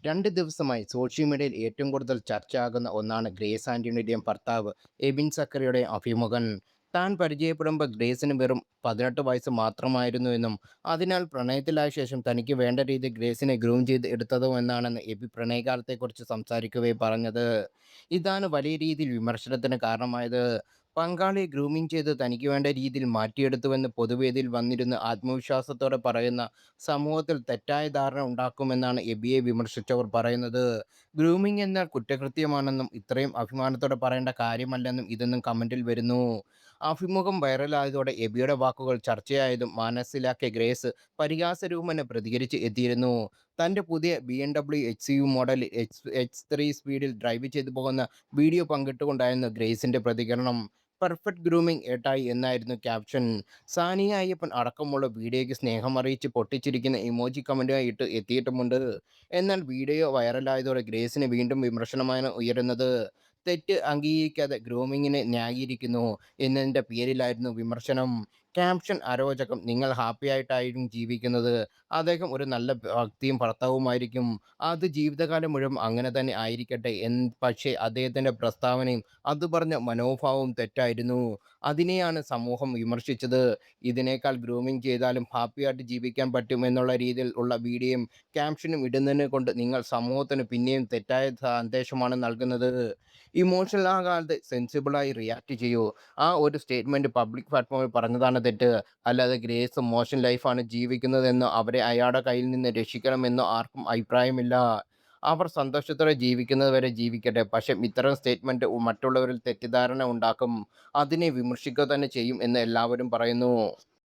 2 ദിവസമായി സോഷ്യൽ മീഡിയയിൽ ഏറ്റവും കൂടുതൽ ചർച്ചയാകുന്ന ഒന്നാണ് ഗ്രേസ് ആന്റണിയുടെയും ഭർത്താവ് എബിൻ സക്കറിയുടെയും അഭിമുഖം. താൻ പരിചയപ്പെടുമ്പോൾ ഗ്രേസിന് വെറും 18 വയസ്സ് മാത്രമായിരുന്നുവെന്നും അതിനാൽ പ്രണയത്തിലായ ശേഷം തനിക്ക് വേണ്ട രീതിയിൽ ഗ്രേസിനെ ഗ്രൂം ചെയ്ത് എടുത്തതുമെന്നാണെന്ന് എബി പ്രണയകാലത്തെക്കുറിച്ച് സംസാരിക്കവേ പറഞ്ഞത്. ഇതാണ് വലിയ രീതിയിൽ വിമർശനത്തിന് കാരണമായത്. പങ്കാളിയെ ഗ്രൂമിംഗ് ചെയ്ത് തനിക്ക് വേണ്ട രീതിയിൽ മാറ്റിയെടുത്തുവെന്ന് പൊതുവേദിയിൽ വന്നിരുന്ന് ആത്മവിശ്വാസത്തോടെ പറയുന്ന സമൂഹത്തിൽ തെറ്റായ ധാരണ ഉണ്ടാക്കുമെന്നാണ് എബിയെ വിമർശിച്ചവർ പറയുന്നത്. ഗ്രൂമിംഗ് എന്നാൽ കുറ്റകൃത്യമാണെന്നും ഇത്രയും അഭിമാനത്തോടെ പറയേണ്ട കാര്യമല്ലെന്നും ഇതെന്നും കമന്റിൽ വരുന്നു. അഭിമുഖം വൈറലായതോടെ എബിയുടെ വാക്കുകൾ ചർച്ചയായതും മനസ്സിലാക്കിയ ഗ്രേസ് പരിഹാസരൂപേണ പ്രതികരിച്ച് എത്തിയിരുന്നു. തൻ്റെ പുതിയ BMW HCU മോഡൽ X3 സ്പീഡിൽ ഡ്രൈവ് ചെയ്തു പോകുന്ന വീഡിയോ പങ്കിട്ടുകൊണ്ടായിരുന്നു ഗ്രേസിൻ്റെ പ്രതികരണം. പെർഫെക്റ്റ് ഗ്രൂമിംഗ് ഏട്ടായി എന്നായിരുന്നു ക്യാപ്ഷൻ. സാനിയ അയ്യപ്പൻ അടക്കമുള്ള വീഡിയോയ്ക്ക് സ്നേഹം അറിയിച്ച് പൊട്ടിച്ചിരിക്കുന്ന ഇമോജി കമൻറ്റുമായി ഇട്ട് എത്തിയിട്ടുമുണ്ട്. എന്നാൽ വീഡിയോ വൈറലായതോടെ ഗ്രേസിന് വീണ്ടും വിമർശനമാണ് ഉയരുന്നത്. തെറ്റ് അംഗീകരിക്കാതെ ഗ്രൂമിങ്ങിനെ ന്യായീകരിക്കുന്നു എന്നതിൻ്റെ പേരിലായിരുന്നു വിമർശനം. ക്യാപ്ഷൻ അരോചകം. നിങ്ങൾ ഹാപ്പിയായിട്ടായിരിക്കും ജീവിക്കുന്നത്. അദ്ദേഹം ഒരു നല്ല വ്യക്തിയും ഭർത്താവുമായിരിക്കും. അത് ജീവിതകാലം മുഴുവൻ അങ്ങനെ തന്നെ ആയിരിക്കട്ടെ. പക്ഷേ അദ്ദേഹത്തിൻ്റെ പ്രസ്താവനയും അത് പറഞ്ഞ മനോഭാവവും തെറ്റായിരുന്നു. അതിനെയാണ് സമൂഹം വിമർശിച്ചത്. ഇതിനേക്കാൾ ഗ്രൂമിംഗ് ചെയ്താലും ഹാപ്പിയായിട്ട് ജീവിക്കാൻ പറ്റും എന്നുള്ള രീതിയിൽ ഉള്ള വീഡിയോയും ക്യാപ്ഷനും ഇടുന്നതിനെ കൊണ്ട് നിങ്ങൾ സമൂഹത്തിന് പിന്നെയും തെറ്റായ സന്ദേശമാണ് നൽകുന്നത്. ഇമോഷണൽ ആകാതെ സെൻസിബിളായി റിയാക്ട് ചെയ്യൂ. ആ ഒരു സ്റ്റേറ്റ്മെൻറ്റ് പബ്ലിക് പ്ലാറ്റ്ഫോമിൽ പറഞ്ഞതാണ് തെറ്റ്. അല്ലാതെ ഗ്രേസ് മോശം ലൈഫാണ് ജീവിക്കുന്നതെന്നോ അവരെ അയാളുടെ കയ്യിൽ നിന്ന് രക്ഷിക്കണമെന്നോ ആർക്കും അഭിപ്രായമില്ല. അവർ സന്തോഷത്തോടെ ജീവിക്കുന്നത് വരെ ജീവിക്കട്ടെ. പക്ഷേ ഇത്തരം സ്റ്റേറ്റ്മെൻറ്റ് മറ്റുള്ളവരിൽ തെറ്റിദ്ധാരണ ഉണ്ടാക്കും. അതിനെ വിമർശിക്കുക തന്നെ ചെയ്യും എന്ന് എല്ലാവരും പറയുന്നു.